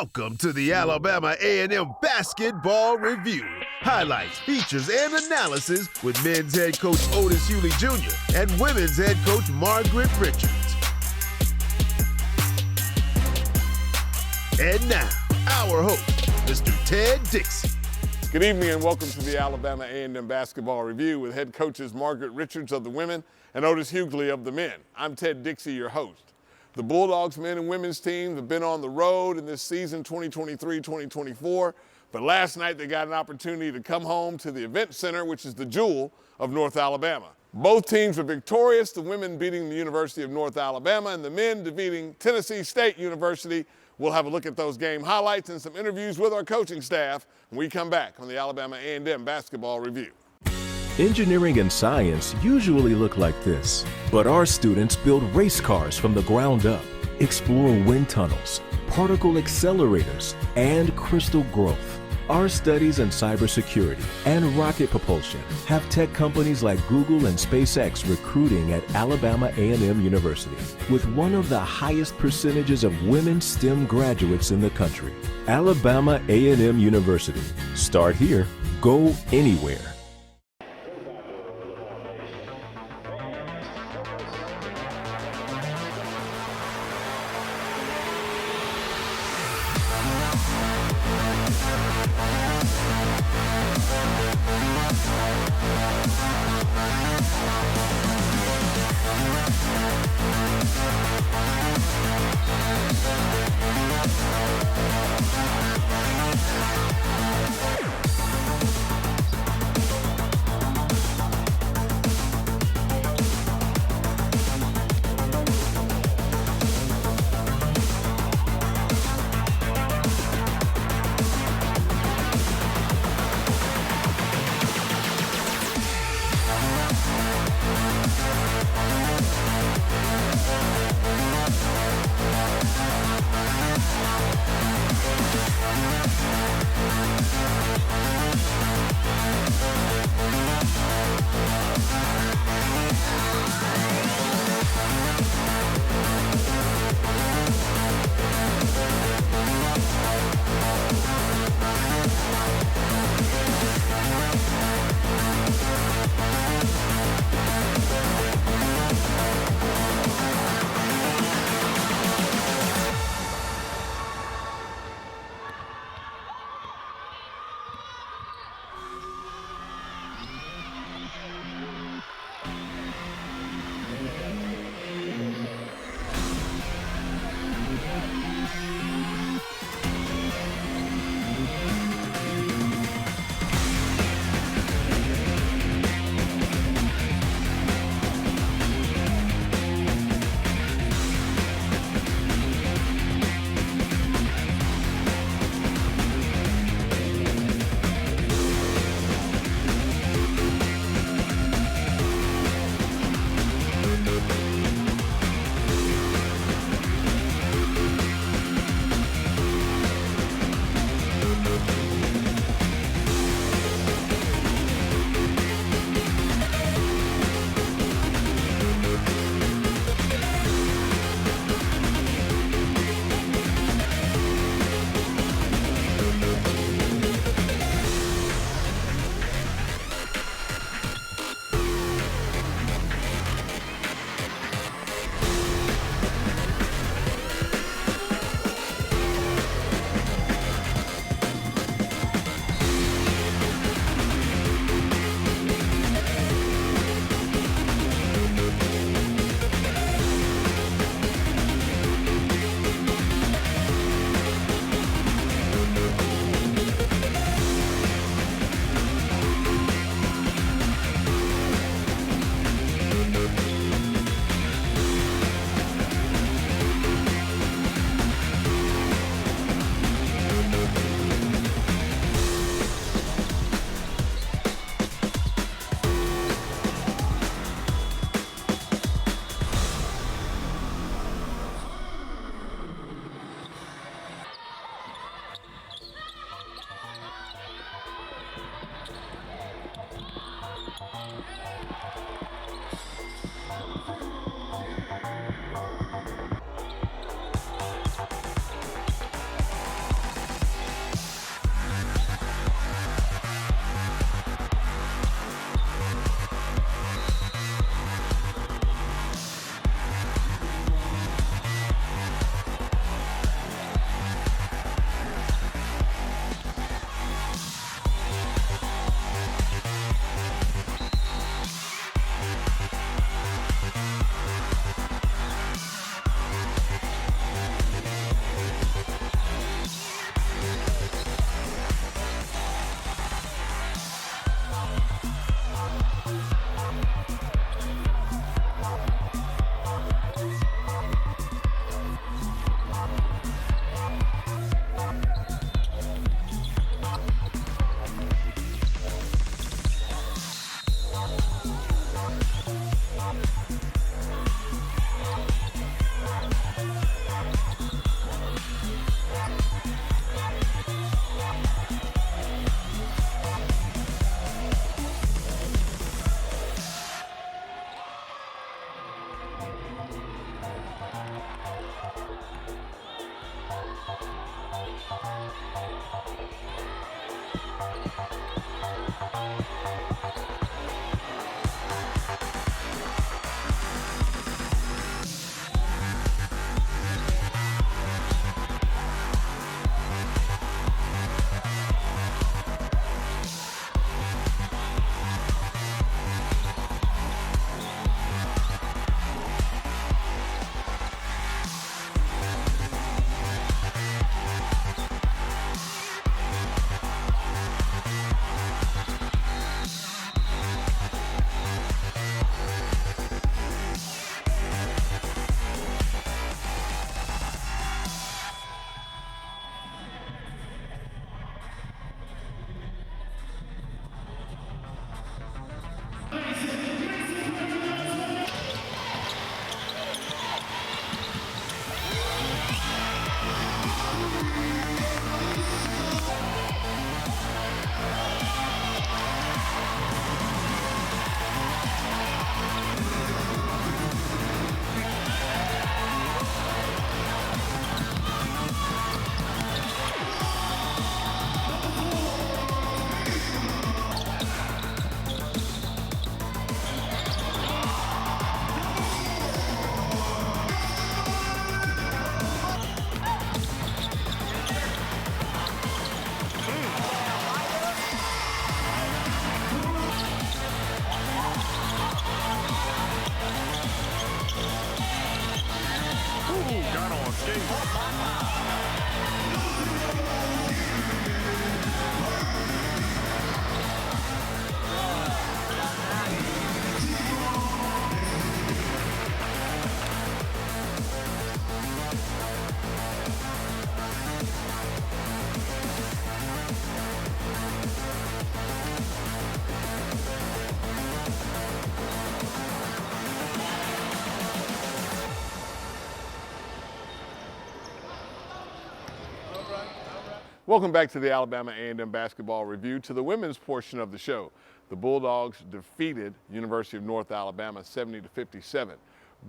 Welcome to the Alabama A&M Basketball Review. Highlights, features, and analysis with men's head coach Otis Hugley Jr. and women's head coach Margaret Richards. And now, our host, Mr. Ted Dixie. Good evening and welcome to the Alabama A&M Basketball Review with head coaches Margaret Richards of the women and Otis Hugley of the men. I'm Ted Dixie, your host. The Bulldogs men and women's team have been on the road in this season 2023-2024, but last night they got an opportunity to come home to the Event Center, which is the jewel of North Alabama. Both teams were victorious, the women beating the University of North Alabama and the men defeating Tennessee State University. We'll have a look at those game highlights and some interviews with our coaching staff when we come back on the Alabama A&M Basketball Review. Engineering and science usually look like this, but our students build race cars from the ground up, explore wind tunnels, particle accelerators, and crystal growth. Our studies in cybersecurity and rocket propulsion have tech companies like Google and SpaceX recruiting at Alabama A&M University, with one of the highest percentages of women STEM graduates in the country. Alabama A&M University. Start here, go anywhere. Welcome back to the Alabama A&M Basketball Review. To the women's portion of the show, the Bulldogs defeated University of North Alabama 70-57.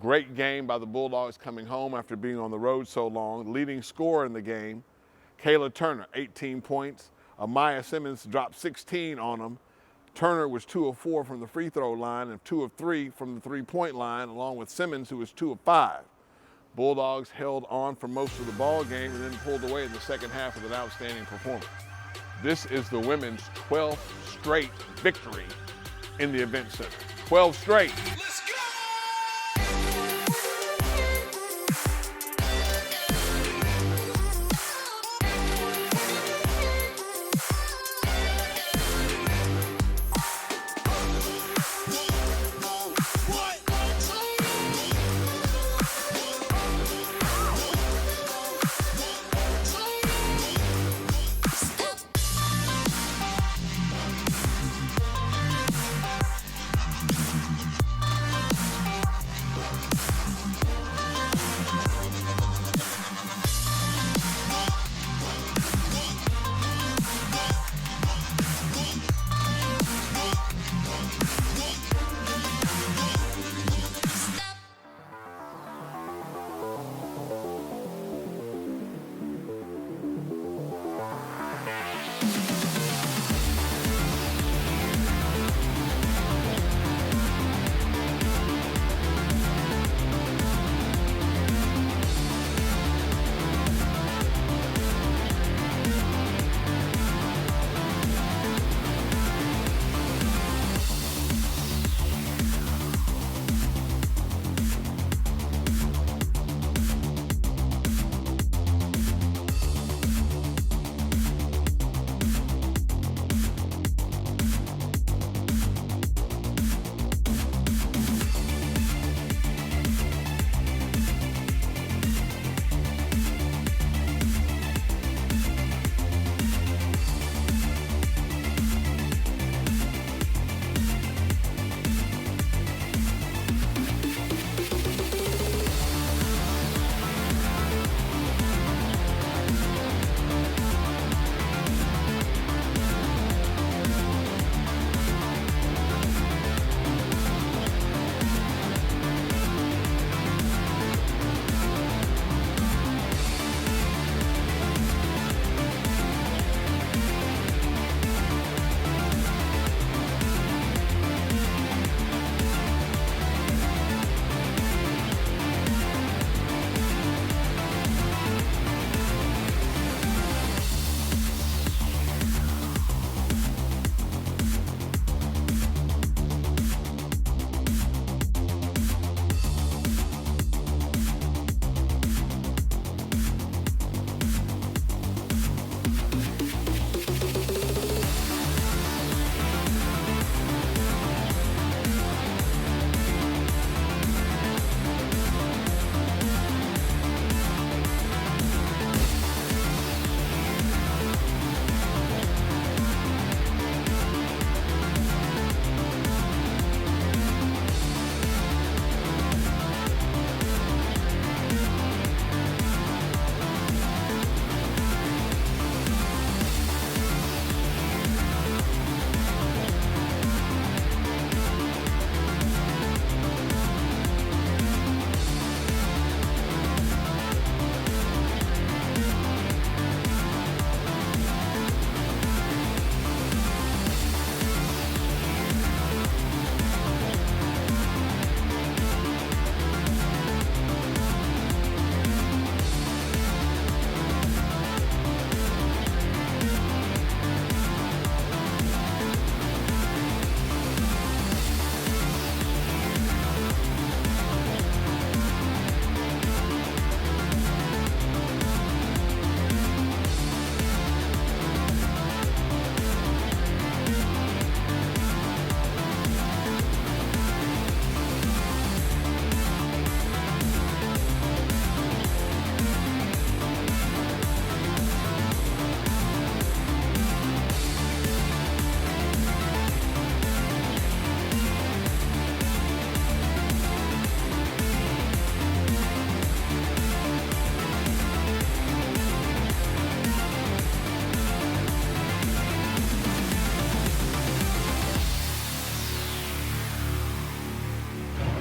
Great game by the Bulldogs coming home after being on the road so long. Leading scorer in the game, Kayla Turner, 18 points. Amaya Simmons dropped 16 on them. Turner was 2 of 4 from the free throw line and 2 of 3 from the three-point line, along with Simmons, who was 2 of 5. Bulldogs held on for most of the ball game and then pulled away in the second half with an outstanding performance. This is the women's 12th straight victory in the event center. 12 straight. Let's go!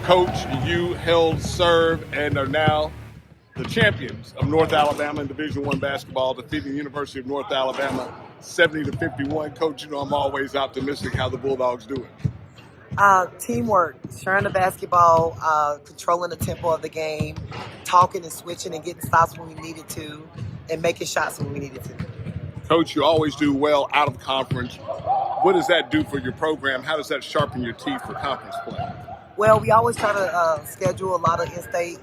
Coach, you held serve and are now the champions of North Alabama in Division I basketball, defeating the University of North Alabama 70-51. Coach, you know I'm always optimistic. How the Bulldogs doing? Teamwork, sharing the basketball, controlling the tempo of the game, talking and switching and getting stops when we needed to, and making shots when we needed to. Coach, you always do well out of conference. What does that do for your program? How does that sharpen your teeth for conference play? Well, we always try to schedule a lot of in-state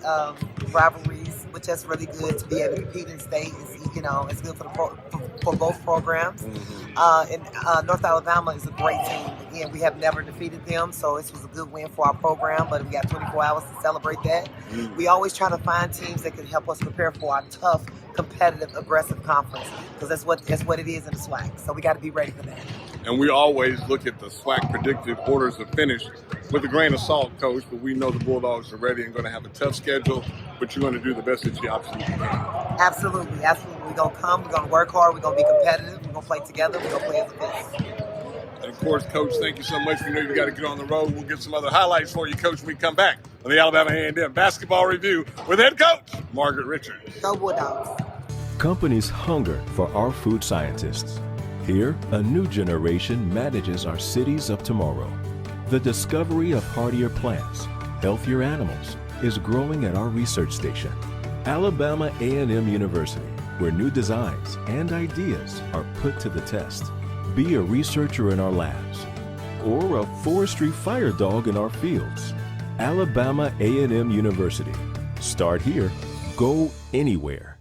rivalries, which is really good to be able to compete in state. It's good for both programs. And North Alabama is a great team. Again, we have never defeated them, so this was a good win for our program, but we got 24 hours to celebrate that. We always try to find teams that can help us prepare for our tough, competitive, aggressive conference, because that's what it is in the SWAC. So we got to be ready for that. And we always look at the SWAC predicted orders of finish with a grain of salt, Coach, but we know the Bulldogs are ready and going to have a tough schedule, but you're going to do the best that you absolutely can. Absolutely. We're going to come, we're going to work hard, we're going to be competitive, we're going to play together, we're going to play as a fist. And of course, Coach, thank you so much. We know you got to get on the road. We'll get some other highlights for you, Coach, when we come back on the Alabama A&M Basketball Review with head coach Margaret Richards. Go Bulldogs. Companies hunger for our food scientists. Here, a new generation manages our cities of tomorrow. The discovery of hardier plants, healthier animals, is growing at our research station, Alabama A&M University, where new designs and ideas are put to the test. Be a researcher in our labs, or a forestry fire dog in our fields. Alabama A&M University. Start here, go anywhere.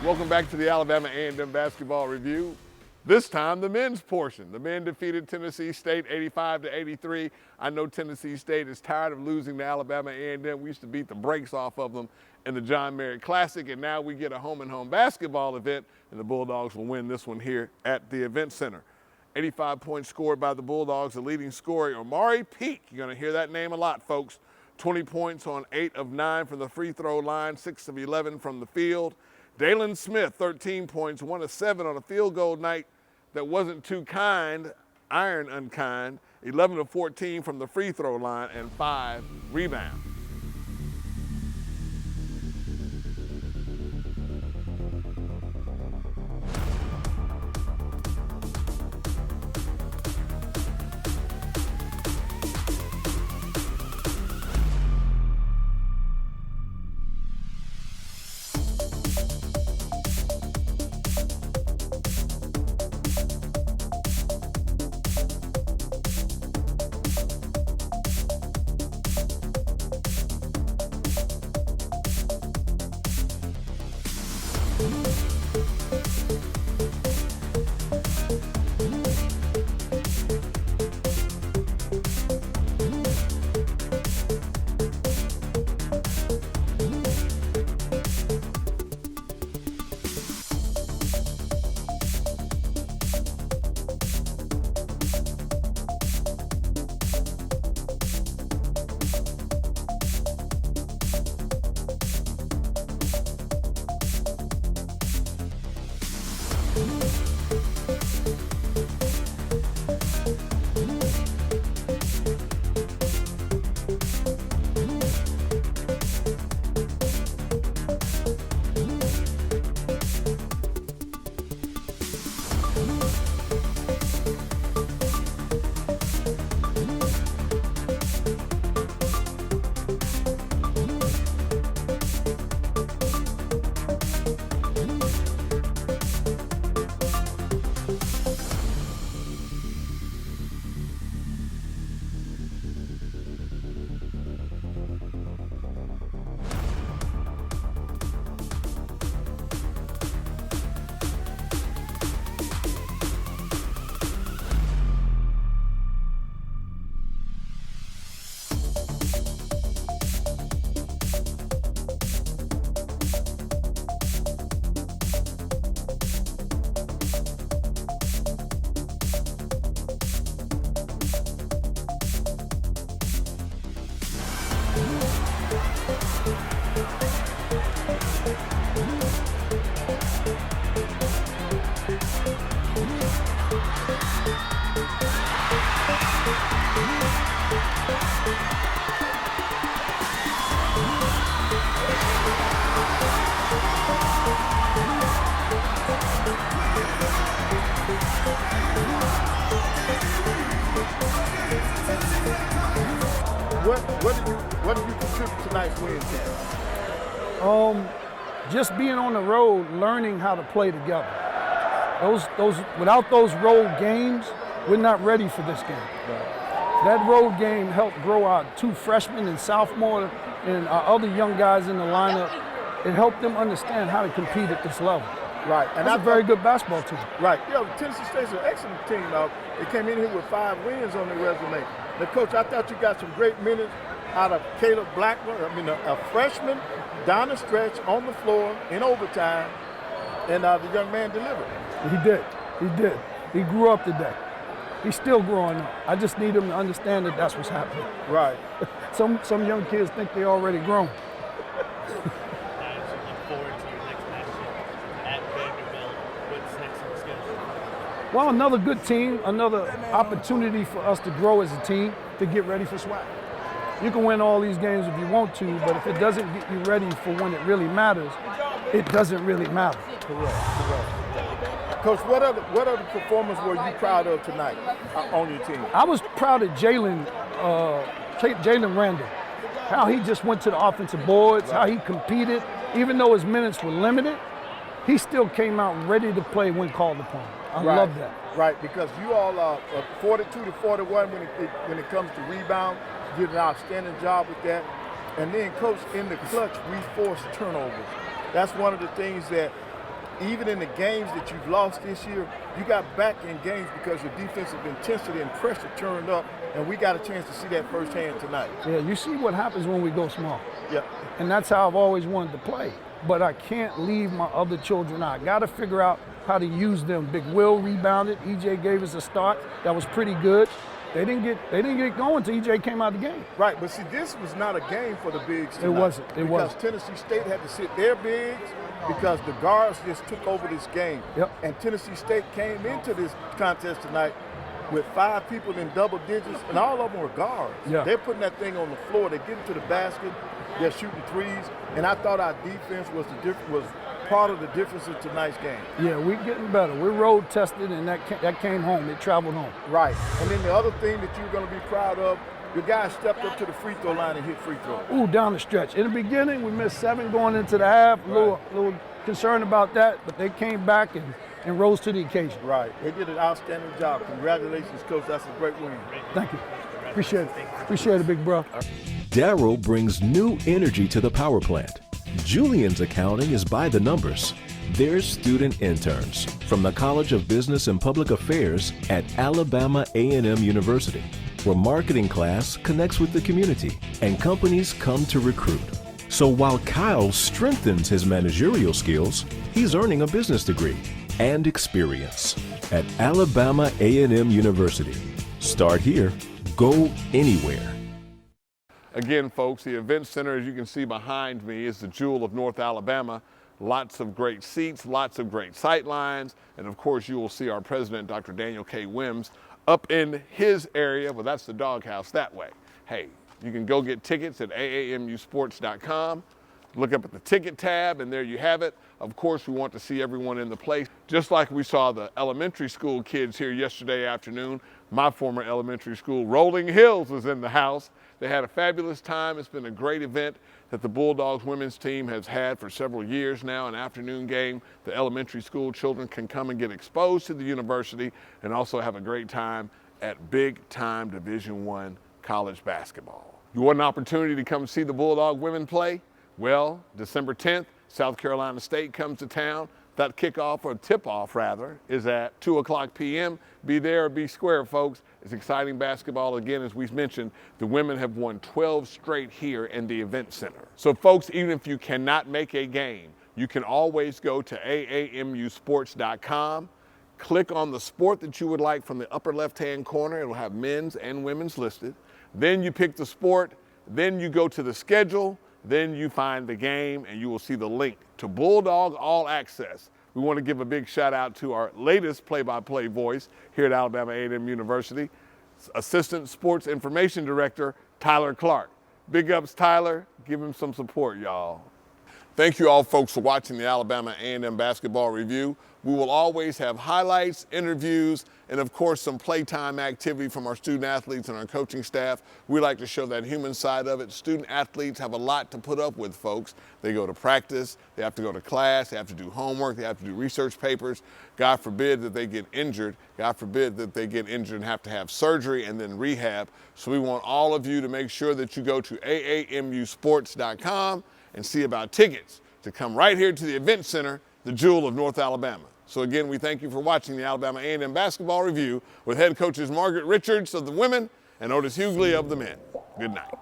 Welcome back to the Alabama A&M Basketball Review. This time, the men's portion. The men defeated Tennessee State 85-83. I know Tennessee State is tired of losing to Alabama A&M. We used to beat the brakes off of them in the John Merritt Classic, and now we get a home-and-home basketball event, and the Bulldogs will win this one here at the Event Center. 85 points scored by the Bulldogs. The leading scorer, Omari Peak. You're going to hear that name a lot, folks. 20 points on 8 of 9 from the free throw line, 6 of 11 from the field. Dalen Smith, 13 points, 1 of 7 on a field goal night that wasn't too kind, iron unkind, 11 of 14 from the free throw line, and 5 rebounds. What did you contribute to tonight's win, Ken? Just being on the road, learning how to play together. Without those road games, we're not ready for this game. Right. That road game helped grow our 2 freshmen and sophomore and our other young guys in the lineup. It helped them understand how to compete at this level. Right, and that's a very good basketball team. Right, Tennessee State's an excellent team. They came in here with 5 wins on their resume. Now, Coach, I thought you got some great minutes out of Caleb Blackburn, a freshman down the stretch on the floor in overtime, and the young man delivered. He did. He grew up today. He's still growing up. I just need him to understand that that's what's happening. Right. Some young kids think they're already grown. Well, another good team, another opportunity for us to grow as a team to get ready for SWAC. You can win all these games if you want to, but if it doesn't get you ready for when it really matters, it doesn't really matter. Correct. Coach, what other performance were you proud of tonight on your team? I was proud of Jalen Randall, how he just went to the offensive boards, how he competed. Even though his minutes were limited, he still came out ready to play when called upon. I love that. Right, because you all are 42 to 41 when it comes to rebound. You did an outstanding job with that. And then, Coach, in the clutch, we forced turnovers. That's one of the things that even in the games that you've lost this year, you got back in games because your defensive intensity and pressure turned up, and we got a chance to see that firsthand tonight. Yeah, you see what happens when we go small. Yeah. And that's how I've always wanted to play. But I can't leave my other children out. I got to figure out how to use them. Big Will rebounded. EJ gave us a start that was pretty good. They didn't get going until EJ came out of the game. Right, but see, this was not a game for the bigs tonight. It wasn't. Because Tennessee State had to sit their bigs because the guards just took over this game. Yep. And Tennessee State came into this contest tonight with 5 people in double digits, and all of them were guards. Yeah. They're putting that thing on the floor. They get into the basket. They're shooting threes, and I thought our defense was part of the difference in tonight's game. Yeah, we're getting better. We're road tested, and that came home. It traveled home. Right. And then the other thing that you're going to be proud of, your guys stepped up to the free throw line and hit free throws. Ooh, down the stretch. In the beginning, we missed 7 going into the half. A little concerned about that, but they came back and rose to the occasion. Right. They did an outstanding job. Congratulations, Coach. That's a great win. Thank you. Appreciate it. Appreciate it, big bro. Darryl brings new energy to the power plant. Julian's accounting is by the numbers. They're student interns from the College of Business and Public Affairs at Alabama A&M University, where marketing class connects with the community and companies come to recruit. So while Kyle strengthens his managerial skills, he's earning a business degree and experience at Alabama A&M University. Start here, go anywhere. Again, folks, the event center, as you can see behind me, is the jewel of North Alabama. Lots of great seats, lots of great sight lines, and of course you will see our president, Dr. Daniel K. Wims, up in his area. Well, that's the doghouse that way. Hey, you can go get tickets at AAMUsports.com. Look up at the ticket tab, and there you have it. Of course, we want to see everyone in the place. Just like we saw the elementary school kids here yesterday afternoon, my former elementary school, Rolling Hills, was in the house. They had a fabulous time. It's been a great event that the Bulldogs women's team has had for several years now, an afternoon game. The elementary school children can come and get exposed to the university and also have a great time at big-time Division I college basketball. You want an opportunity to come see the Bulldog women play? Well, December 10th, South Carolina State comes to town. That kickoff, or tip-off rather, is at 2:00 p.m. Be there or be square, folks. It's exciting basketball. Again, as we've mentioned, the women have won 12 straight here in the event center. So, folks, even if you cannot make a game, you can always go to AAMUsports.com, click on the sport that you would like from the upper left-hand corner. It'll have men's and women's listed. Then you pick the sport. Then you go to the schedule. Then you find the game, and you will see the link to Bulldog All Access. We want to give a big shout out to our latest play-by-play voice here at Alabama A&M University, Assistant Sports Information Director, Tyler Clark. Big ups, Tyler. Give him some support, y'all. Thank you all folks for watching the Alabama A&M Basketball Review. We will always have highlights, interviews, and of course some playtime activity from our student athletes and our coaching staff. We like to show that human side of it. Student athletes have a lot to put up with, folks. They go to practice, they have to go to class, they have to do homework, they have to do research papers. God forbid that they get injured. God forbid that they get injured and have to have surgery and then rehab. So we want all of you to make sure that you go to AAMUsports.com and see about tickets to come right here to the event center, the jewel of North Alabama. So again, we thank you for watching the Alabama A&M Basketball Review with head coaches Margaret Richards of the women and Otis Hugley of the men. Good night.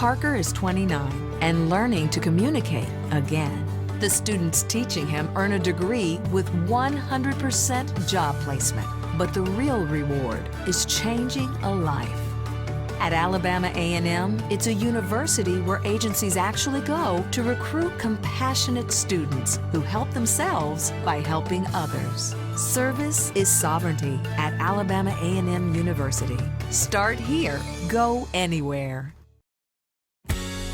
Parker is 29 and learning to communicate again. The students teaching him earn a degree with 100% job placement, but the real reward is changing a life. At Alabama A&M, it's a university where agencies actually go to recruit compassionate students who help themselves by helping others. Service is sovereignty at Alabama A&M University. Start here, go anywhere.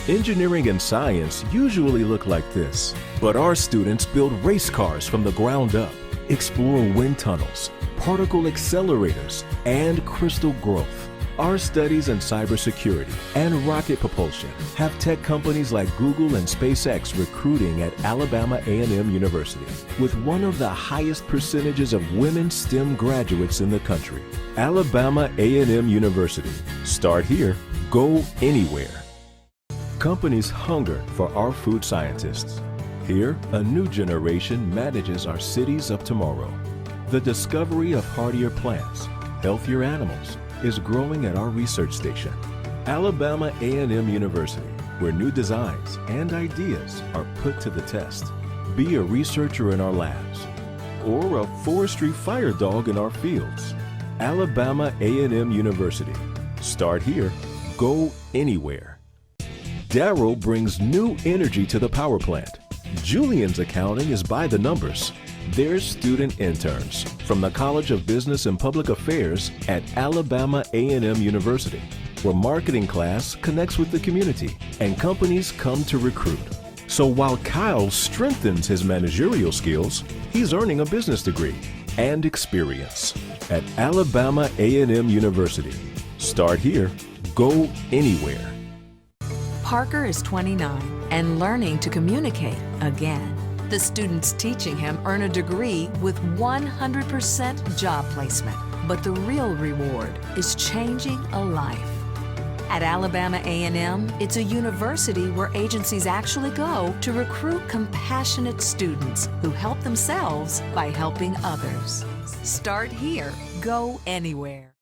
Engineering and science usually look like this, but our students build race cars from the ground up, explore wind tunnels, particle accelerators, and crystal growth. Our studies in cybersecurity and rocket propulsion have tech companies like Google and SpaceX recruiting at Alabama A&M University, with one of the highest percentages of women STEM graduates in the country. Alabama A&M University. Start here, go anywhere. Companies hunger for our food scientists. Here, a new generation manages our cities of tomorrow. The discovery of hardier plants, healthier animals, is growing at our research station, Alabama A&M University, where new designs and ideas are put to the test. Be a researcher in our labs, or a forestry fire dog in our fields. Alabama A&M University. Start here, go anywhere. Darrow brings new energy to the power plant. Julian's accounting is by the numbers. They're student interns from the College of Business and Public Affairs at Alabama A&M University, where marketing class connects with the community and companies come to recruit. So while Kyle strengthens his managerial skills, he's earning a business degree and experience at Alabama A&M University. Start here, go anywhere. Parker is 29 and learning to communicate again. The students teaching him earn a degree with 100% job placement, but the real reward is changing a life. At Alabama A&M, it's a university where agencies actually go to recruit compassionate students who help themselves by helping others. Start here, go anywhere.